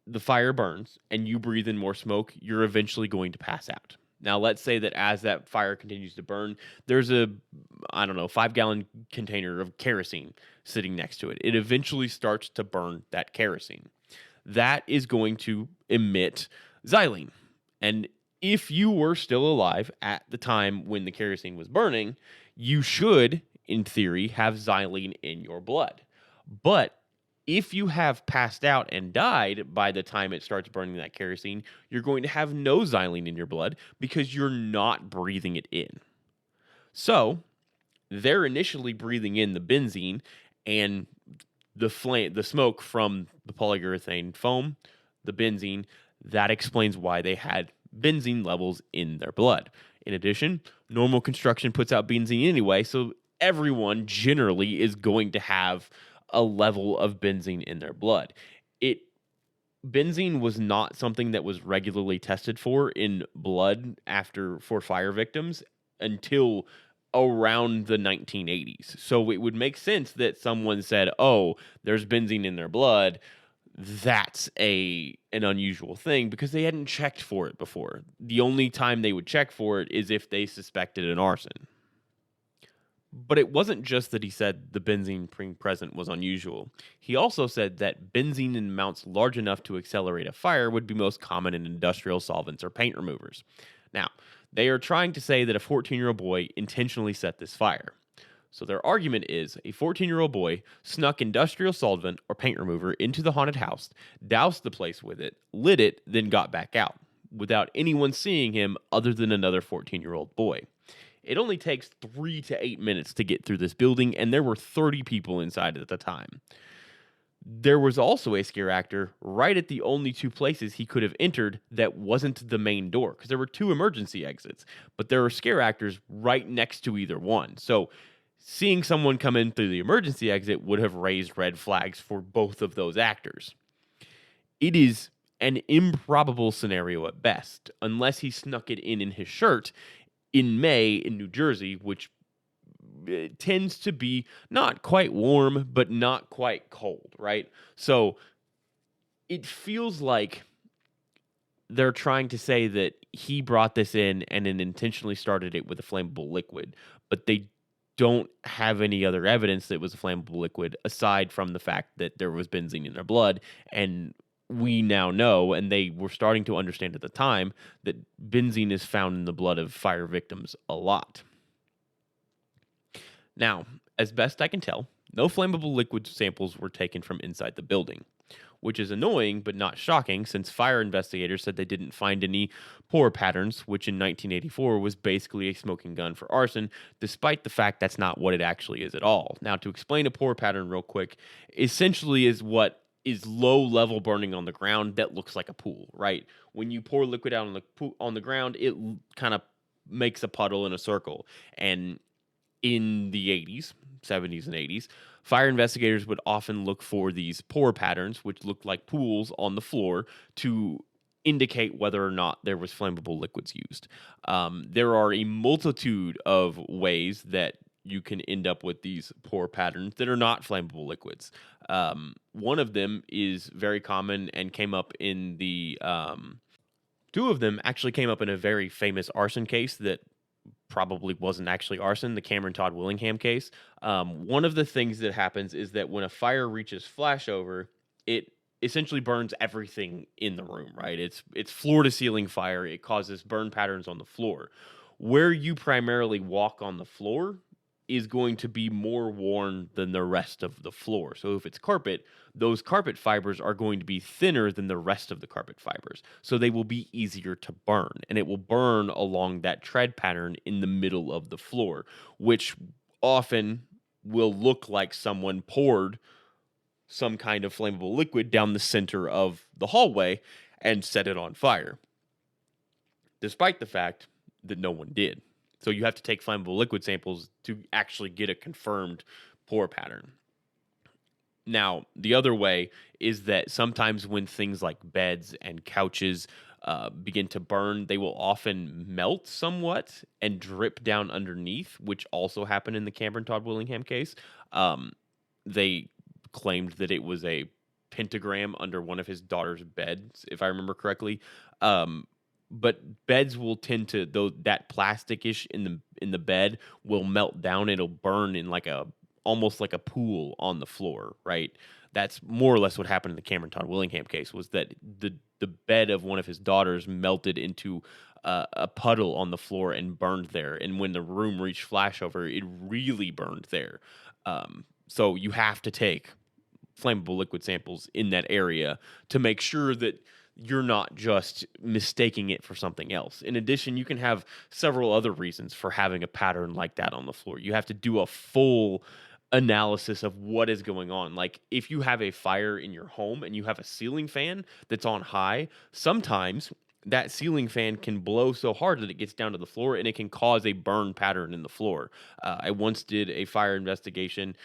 the fire burns and you breathe in more smoke, you're eventually going to pass out. Now, let's say that as that fire continues to burn, there's a 5-gallon container of kerosene sitting next to it. It eventually starts to burn that kerosene. That is going to emit xylene. And if you were still alive at the time when the kerosene was burning, you should, in theory, have xylene in your blood. But if you have passed out and died by the time it starts burning that kerosene, you're going to have no xylene in your blood because you're not breathing it in. So, they're initially breathing in the benzene and the smoke from the polyurethane foam, the benzene. That explains why they had benzene levels in their blood. In addition, normal construction puts out benzene anyway, so everyone generally is going to have a level of benzene in their blood. Benzene was not something that was regularly tested for in blood for fire victims until around the 1980s. So it would make sense that someone said, "Oh, there's benzene in their blood. that's an unusual thing because they hadn't checked for it before. The only time they would check for it is if they suspected an arson. But it wasn't just that he said the benzene being present was unusual. He also said that benzene in amounts large enough to accelerate a fire would be most common in industrial solvents or paint removers. Now, they are trying to say that a 14-year-old boy intentionally set this fire. So their argument is a 14-year-old boy snuck industrial solvent or paint remover into the haunted house, doused the place with it, lit it, then got back out without anyone seeing him other than another 14-year-old boy. It only takes 3 to 8 minutes to get through this building, and there were 30 people inside at the time. There was also a scare actor right at the only two places he could have entered that wasn't the main door, because there were two emergency exits, but there were scare actors right next to either one. So seeing someone come in through the emergency exit would have raised red flags for both of those actors. It is an improbable scenario at best, unless he snuck it in his shirt in May in New Jersey, which tends to be not quite warm, but not quite cold, right? So it feels like they're trying to say that he brought this in and then intentionally started it with a flammable liquid, but they don't have any other evidence that it was a flammable liquid aside from the fact that there was benzene in their blood. And we now know, and they were starting to understand at the time, that benzene is found in the blood of fire victims a lot. Now, as best I can tell, no flammable liquid samples were taken from inside the building, which is annoying but not shocking since fire investigators said they didn't find any pour patterns, which in 1984 was basically a smoking gun for arson, despite the fact that's not what it actually is at all. Now, to explain a pour pattern real quick, essentially is what is low level burning on the ground that looks like a pool, right? When you pour liquid out on the ground, it kind of makes a puddle in a circle. And in the 80s, 70s, and 80s, fire investigators would often look for these pour patterns, which looked like pools on the floor, to indicate whether or not there was flammable liquids used. There are a multitude of ways that you can end up with these pour patterns that are not flammable liquids. One of them is very common and came up in the two of them actually came up in a very famous arson case that probably wasn't actually arson, the Cameron Todd Willingham case. One of the things that happens is that when a fire reaches flashover, it essentially burns everything in the room, right? It's floor to ceiling fire. It causes burn patterns on the floor. Where you primarily walk on the floor is going to be more worn than the rest of the floor. So if it's carpet, those carpet fibers are going to be thinner than the rest of the carpet fibers. So they will be easier to burn, and it will burn along that tread pattern in the middle of the floor, which often will look like someone poured some kind of flammable liquid down the center of the hallway and set it on fire, despite the fact that no one did. So you have to take flammable liquid samples to actually get a confirmed pour pattern. Now, the other way is that sometimes when things like beds and couches begin to burn, they will often melt somewhat and drip down underneath, which also happened in the Cameron Todd Willingham case. They claimed that it was a pentagram under one of his daughter's beds, if I remember correctly. But beds will tend to, though that plasticish in the bed will melt down. It'll burn in like almost like a pool on the floor, right? That's more or less what happened in the Cameron Todd Willingham case, was that the bed of one of his daughters melted into a puddle on the floor and burned there. And when the room reached flashover, it really burned there. So you have to take flammable liquid samples in that area to make sure that you're not just mistaking it for something else. In addition, you can have several other reasons for having a pattern like that on the floor. You have to do a full analysis of what is going on. Like if you have a fire in your home and you have a ceiling fan that's on high, sometimes that ceiling fan can blow so hard that it gets down to the floor and it can cause a burn pattern in the floor. I once did a fire investigation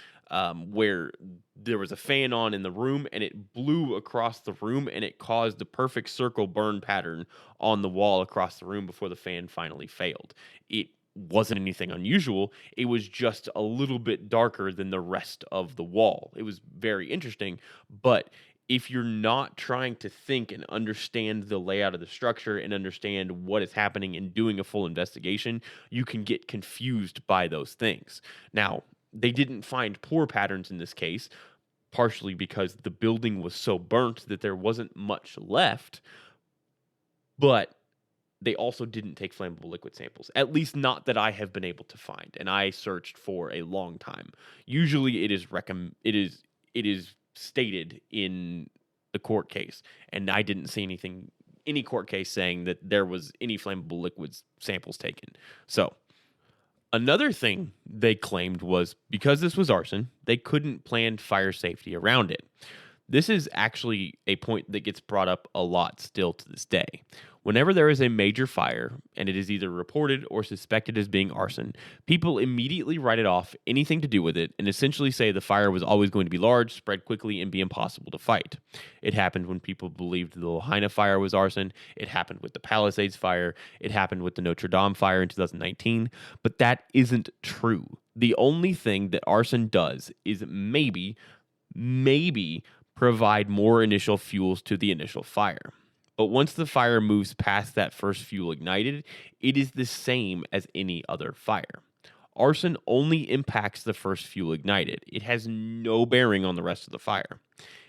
where there was a fan on in the room and it blew across the room and it caused the perfect circle burn pattern on the wall across the room before the fan finally failed. It wasn't anything unusual. It was just a little bit darker than the rest of the wall. It was very interesting, but if you're not trying to think and understand the layout of the structure and understand what is happening and doing a full investigation, you can get confused by those things. Now, they didn't find pour patterns in this case, partially because the building was so burnt that there wasn't much left, but they also didn't take flammable liquid samples, at least not that I have been able to find, and I searched for a long time. Usually it is stated in the court case, and I didn't see any court case saying that there was any flammable liquids samples taken. So, another thing they claimed was because this was arson, they couldn't plan fire safety around it. This is actually a point that gets brought up a lot still to this day. Whenever there is a major fire and it is either reported or suspected as being arson, people immediately write it off, anything to do with it, and essentially say the fire was always going to be large, spread quickly, and be impossible to fight. It happened when people believed the Lahaina fire was arson. It happened with the Palisades fire. It happened with the Notre Dame fire in 2019. But that isn't true. The only thing that arson does is maybe provide more initial fuels to the initial fire. But once the fire moves past that first fuel ignited, it is the same as any other fire. Arson only impacts the first fuel ignited. It has no bearing on the rest of the fire.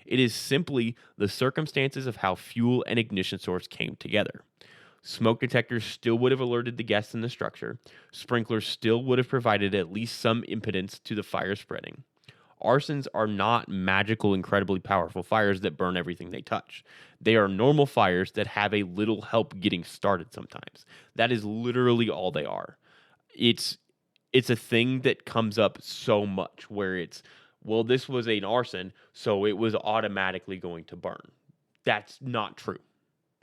It is simply the circumstances of how fuel and ignition source came together. Smoke detectors still would have alerted the guests in the structure. Sprinklers still would have provided at least some impedance to the fire spreading. Arsons are not magical, incredibly powerful fires that burn everything they touch. They are normal fires that have a little help getting started sometimes. That is literally all they are. It's a thing that comes up so much where it's, well, this was an arson, so it was automatically going to burn. That's not true.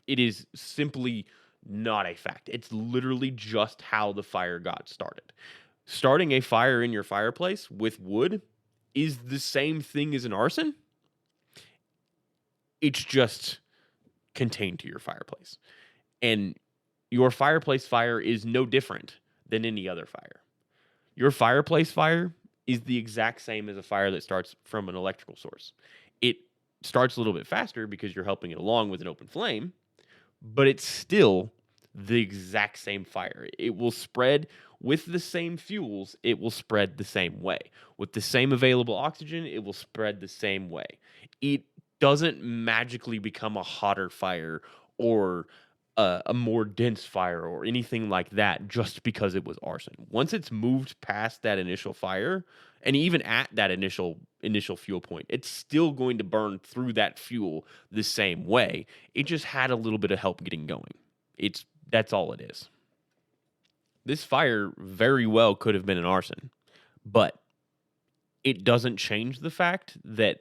It is simply not a fact. It's literally just how the fire got started. Starting a fire in your fireplace with wood is the same thing as an arson. It's just contained to your fireplace. And your fireplace fire is no different than any other fire. Your fireplace fire is the exact same as a fire that starts from an electrical source. It starts a little bit faster because you're helping it along with an open flame, but it's still the exact same fire. It will spread with the same fuels, it will spread the same way. With the same available oxygen, it will spread the same way. It doesn't magically become a hotter fire or a more dense fire or anything like that just because it was arson. Once it's moved past that initial fire, and even at that initial fuel point, it's still going to burn through that fuel the same way. It just had a little bit of help getting going. That's all it is. This fire very well could have been an arson, but it doesn't change the fact that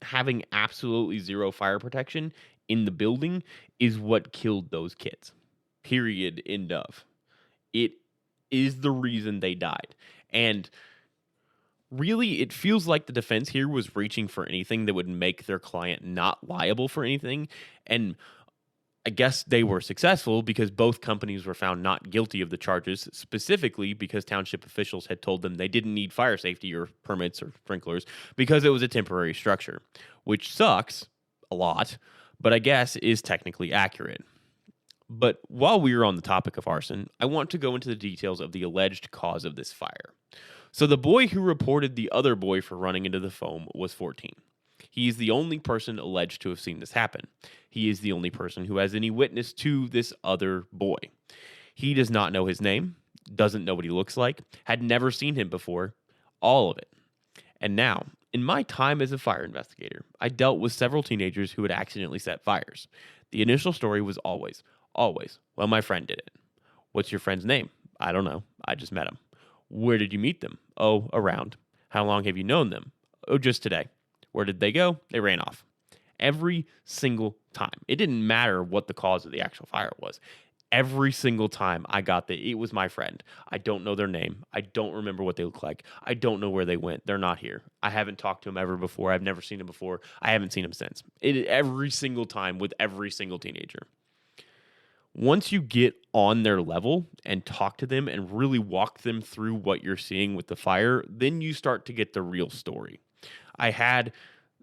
having absolutely zero fire protection in the building is what killed those kids. Period. End of. It is the reason they died. And really, it feels like the defense here was reaching for anything that would make their client not liable for anything. And I guess they were successful because both companies were found not guilty of the charges, specifically because township officials had told them they didn't need fire safety or permits or sprinklers because it was a temporary structure, which sucks a lot, but I guess is technically accurate. But while we are on the topic of arson, I want to go into the details of the alleged cause of this fire. So the boy who reported the other boy for running into the foam was 14. He is the only person alleged to have seen this happen. He is the only person who has any witness to this other boy. He does not know his name, doesn't know what he looks like, had never seen him before, all of it. And now, in my time as a fire investigator, I dealt with several teenagers who had accidentally set fires. The initial story was always, well, my friend did it. What's your friend's name? I don't know. I just met him. Where did you meet them? Oh, around. How long have you known them? Oh, just today. Where did they go? They ran off. Every single time. It didn't matter what the cause of the actual fire was. Every single time I got it was my friend. I don't know their name. I don't remember what they look like. I don't know where they went. They're not here. I haven't talked to them ever before. I've never seen them before. I haven't seen them since. Every single time with every single teenager. Once you get on their level and talk to them and really walk them through what you're seeing with the fire, then you start to get the real story. I'm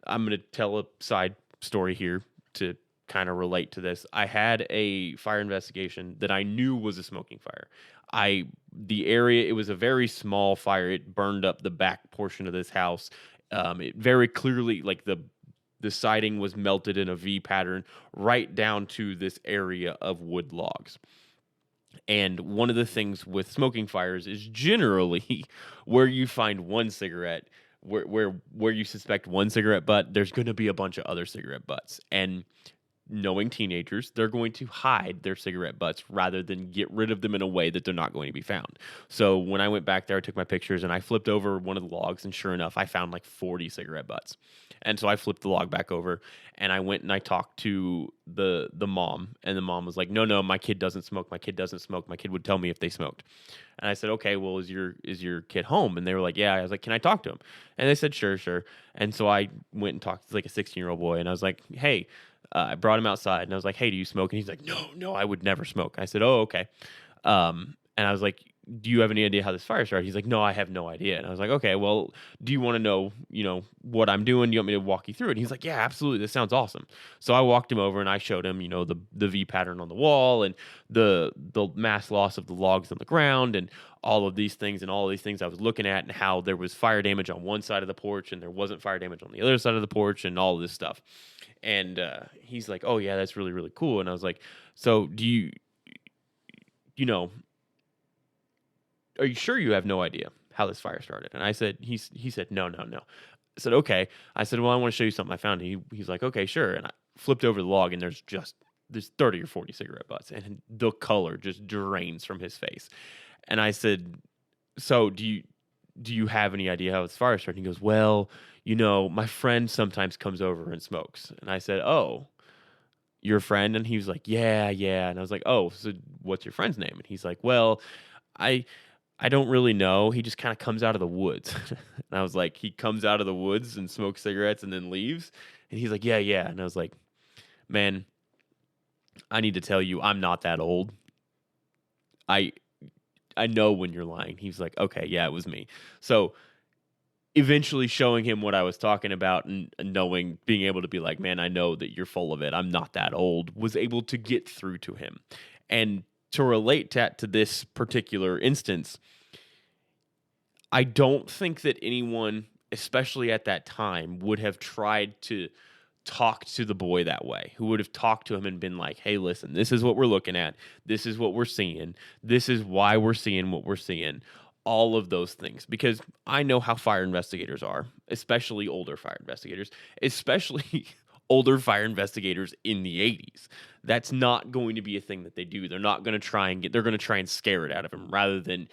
going to tell a side story here to kind of relate to this. I had a fire investigation that I knew was a smoking fire. The area, it was a very small fire. It burned up the back portion of this house. It very clearly, like the siding was melted in a V pattern right down to this area of wood logs. And one of the things with smoking fires is generally where you find one cigarette, where you suspect one cigarette butt, there's going to be a bunch of other cigarette butts. And knowing teenagers, they're going to hide their cigarette butts rather than get rid of them in a way that they're not going to be found. So when I went back there, I took my pictures and I flipped over one of the logs, and sure enough, I found like 40 cigarette butts. And so I flipped the log back over, and I went and I talked to the mom, and the mom was like, "No, my kid doesn't smoke. My kid doesn't smoke. My kid would tell me if they smoked." And I said, "Okay, well, is your kid home?" And they were like, "Yeah." I was like, "Can I talk to him?" And they said, "Sure." And so I went and talked to like a 16-year-old boy, and I was like, "Hey," I brought him outside, and I was like, "Hey, do you smoke?" And he's like, "No, I would never smoke." I said, "Oh, okay." And I was like, "Do you have any idea how this fire started?" He's like, "No, I have no idea." And I was like, "Okay, well, do you want to know, what I'm doing? Do you want me to walk you through it?" And he's like, "Yeah, absolutely. This sounds awesome." So I walked him over and I showed him, the V pattern on the wall and the mass loss of the logs on the ground and all of these things I was looking at, and how there was fire damage on one side of the porch and there wasn't fire damage on the other side of the porch and all of this stuff. And he's like, "Oh yeah, that's really, really cool." And I was like, "So do you know, are you sure you have no idea how this fire started?" And I said, he said, "No. I said, "Okay." I said, "Well, I want to show you something I found." He's like, "Okay, sure." And I flipped over the log, and there's 30 or 40 cigarette butts, and the color just drains from his face. And I said, "So do you have any idea how this fire started?" And he goes, "Well, my friend sometimes comes over and smokes." And I said, "Oh, your friend?" And he was like, "Yeah. And I was like, "Oh, so what's your friend's name?" And he's like, "Well, I I don't really know. He just kind of comes out of the woods." And I was like, "He comes out of the woods and smokes cigarettes and then leaves?" And he's like, "Yeah." And I was like, "Man, I need to tell you, I'm not that old. I I know when you're lying." He's like, "Okay, yeah, it was me." So eventually showing him what I was talking about, and knowing, being able to be like, "Man, I know that you're full of it. I'm not that old," was able to get through to him. And to relate that to this particular instance, I don't think that anyone, especially at that time, would have tried to talk to the boy that way, who would have talked to him and been like, "Hey, listen, this is what we're looking at. This is what we're seeing. This is why we're seeing what we're seeing." All of those things. Because I know how fire investigators are, especially older fire investigators, especially older fire investigators in the 80s. That's not going to be a thing that they do. They're not going to try and they're going to try and scare it out of him rather than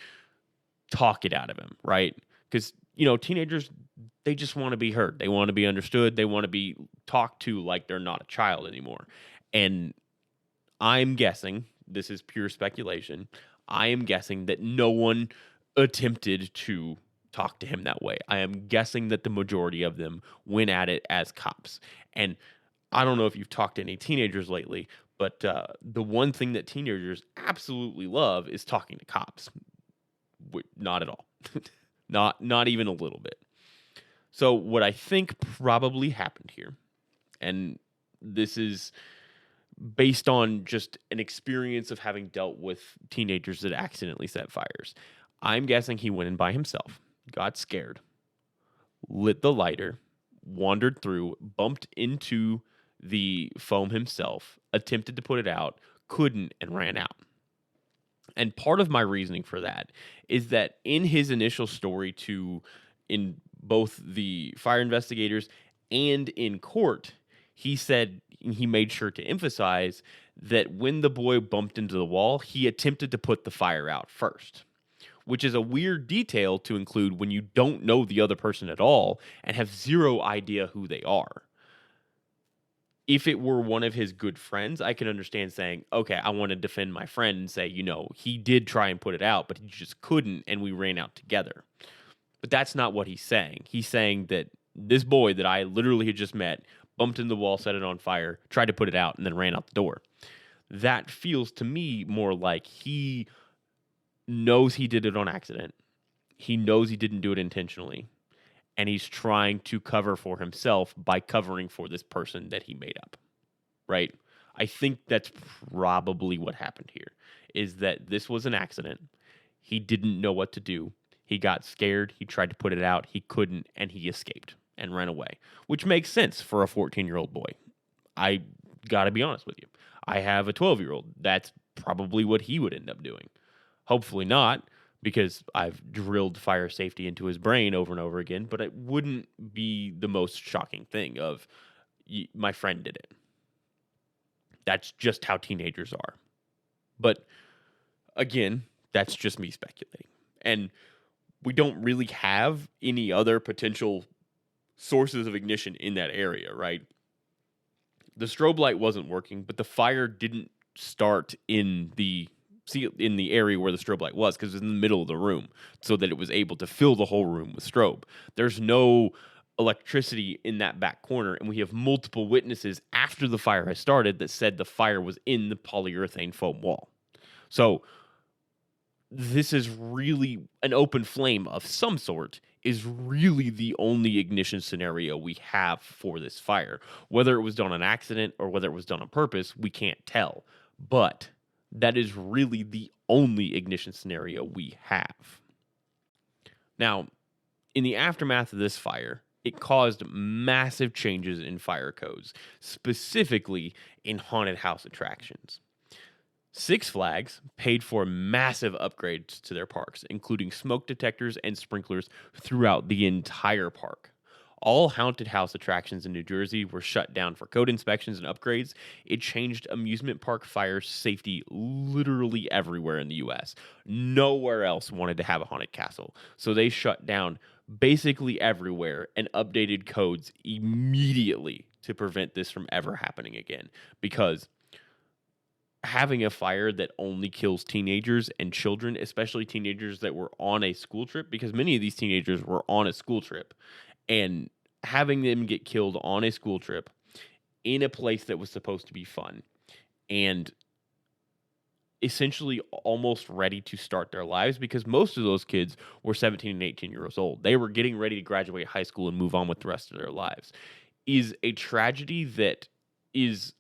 talk it out of him, right? Because, teenagers, they just want to be heard. They want to be understood. They want to be talked to like they're not a child anymore. And I'm guessing, this is pure speculation, I am guessing that no one attempted to talk to him that way. I am guessing that the majority of them went at it as cops. And I don't know if you've talked to any teenagers lately, but the one thing that teenagers absolutely love is talking to cops. Not at all. Not even a little bit. So what I think probably happened here, and this is based on just an experience of having dealt with teenagers that accidentally set fires. I'm guessing he went in by himself, got scared, lit the lighter, wandered through, bumped into the foam himself, attempted to put it out, couldn't, and ran out. And part of my reasoning for that is that in his initial story in both the fire investigators and in court, he said, he made sure to emphasize that when the boy bumped into the wall, he attempted to put the fire out first, which is a weird detail to include when you don't know the other person at all and have zero idea who they are. If it were one of his good friends, I can understand saying, "Okay, I want to defend my friend and say, he did try and put it out, but he just couldn't, and we ran out together." But that's not what he's saying. He's saying that this boy that I literally had just met bumped into the wall, set it on fire, tried to put it out, and then ran out the door. That feels to me more like he knows he did it on accident. He knows he didn't do it intentionally. and he's trying to cover for himself by covering for this person that he made up, right? I think that's probably what happened here, is that this was an accident. He didn't know what to do. He got scared. He tried to put it out. He couldn't, and he escaped and ran away, which makes sense for a 14-year-old boy. I got to be honest with you. I have a 12-year-old. That's probably what he would end up doing. Hopefully not, because I've drilled fire safety into his brain over and over again, but it wouldn't be the most shocking thing of my friend did it. That's just how teenagers are. But again, that's just me speculating. And we don't really have any other potential sources of ignition in that area, right? The strobe light wasn't working, but the fire didn't start in the area where the strobe light was, because it was in the middle of the room, so that it was able to fill the whole room with strobe. There's no electricity in that back corner, and we have multiple witnesses after the fire has started that said the fire was in the polyurethane foam wall. So this is really an open flame of some sort, is really the only ignition scenario we have for this fire. Whether it was done on accident or whether it was done on purpose, we can't tell. But that is really the only ignition scenario we have. Now, in the aftermath of this fire, it caused massive changes in fire codes, specifically in haunted house attractions. Six Flags paid for massive upgrades to their parks, including smoke detectors and sprinklers throughout the entire park. All haunted house attractions in New Jersey were shut down for code inspections and upgrades. It changed amusement park fire safety literally everywhere in the U.S. Nowhere else wanted to have a haunted castle, so they shut down basically everywhere and updated codes immediately to prevent this from ever happening again, because having a fire that only kills teenagers and children, especially teenagers that were on a school trip, because many of these teenagers were on a school trip, and having them get killed on a school trip in a place that was supposed to be fun and essentially almost ready to start their lives, because most of those kids were 17 and 18 years old. They were getting ready to graduate high school and move on with the rest of their lives, is a tragedy that is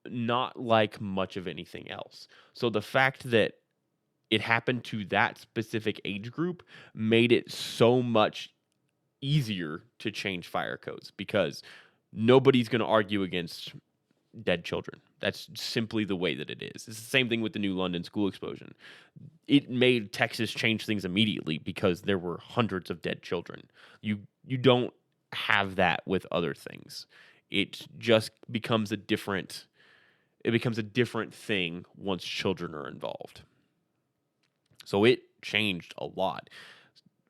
not like much of anything else. So the fact that it happened to that specific age group made it so much easier to change fire codes, because nobody's going to argue against dead children. That's simply the way that it is. It's the same thing with the New London school explosion. It made Texas change things immediately because there were hundreds of dead children. You don't have that with other things. It just becomes a different thing once children are involved. So it changed a lot.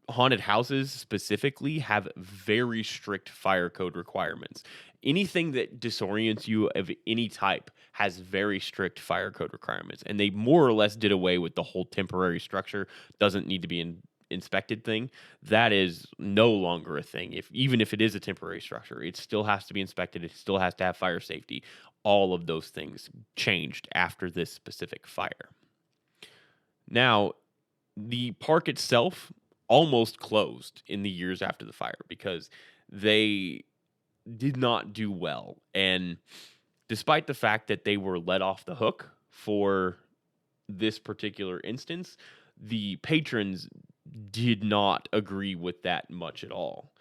Haunted houses specifically have very strict fire code requirements. Anything that disorients you of any type has very strict fire code requirements. And they more or less did away with the whole temporary structure doesn't need to be inspected thing. That is no longer a thing. Even if it is a temporary structure, it still has to be inspected. It still has to have fire safety. All of those things changed after this specific fire. Now, the park itself almost closed in the years after the fire because they did not do well. And despite the fact that they were let off the hook for this particular instance, the patrons did not agree with that much at all.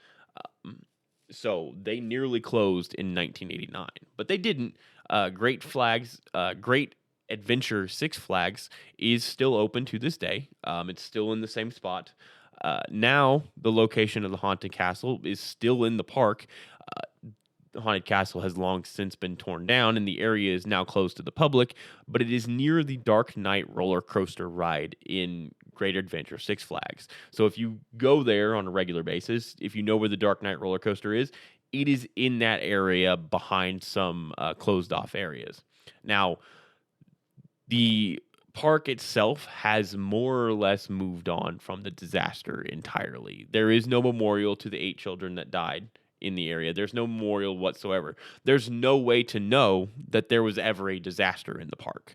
So they nearly closed in 1989, but they didn't. Great Adventure Six Flags is still open to this day. It's still in the same spot. Now the location of the Haunted Castle is still in the park. The Haunted Castle has long since been torn down, and the area is now closed to the public, but it is near the Dark Knight roller coaster ride in Great Adventure Six Flags. So if you go there on a regular basis, if you know where the Dark Knight roller coaster is, it is in that area behind some closed off areas. Now, the park itself has more or less moved on from the disaster entirely. There is no memorial to the 8 children that died in the area. There's no memorial whatsoever. There's no way to know that there was ever a disaster in the park.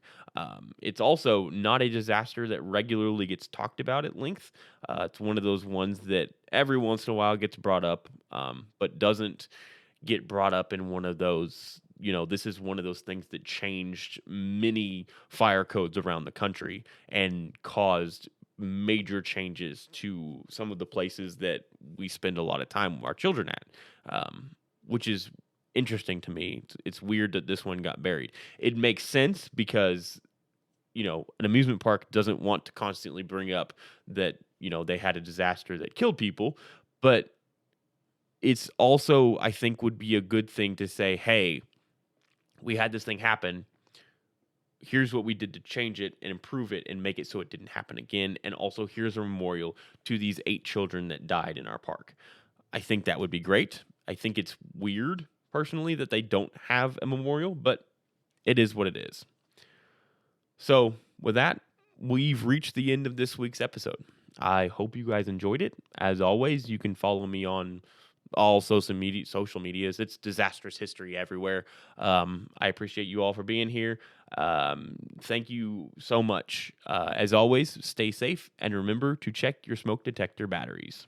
It's also not a disaster that regularly gets talked about at length. It's one of those ones that every once in a while gets brought up, but doesn't get brought up in one of those. This is one of those things that changed many fire codes around the country and caused major changes to some of the places that we spend a lot of time with our children at, which is interesting to me. It's weird that this one got buried. It makes sense because an amusement park doesn't want to constantly bring up that they had a disaster that killed people, but it's also, I think, would be a good thing to say, hey, we had this thing happen. Here's what we did to change it and improve it and make it so it didn't happen again. And also, here's a memorial to these 8 children that died in our park. I think that would be great. I think it's weird, personally, that they don't have a memorial, but it is what it is. So, with that, we've reached the end of this week's episode. I hope you guys enjoyed it. As always, you can follow me on all social medias. It's Disastrous History everywhere. I appreciate you all for being here. Thank you so much. As always, stay safe and remember to check your smoke detector batteries.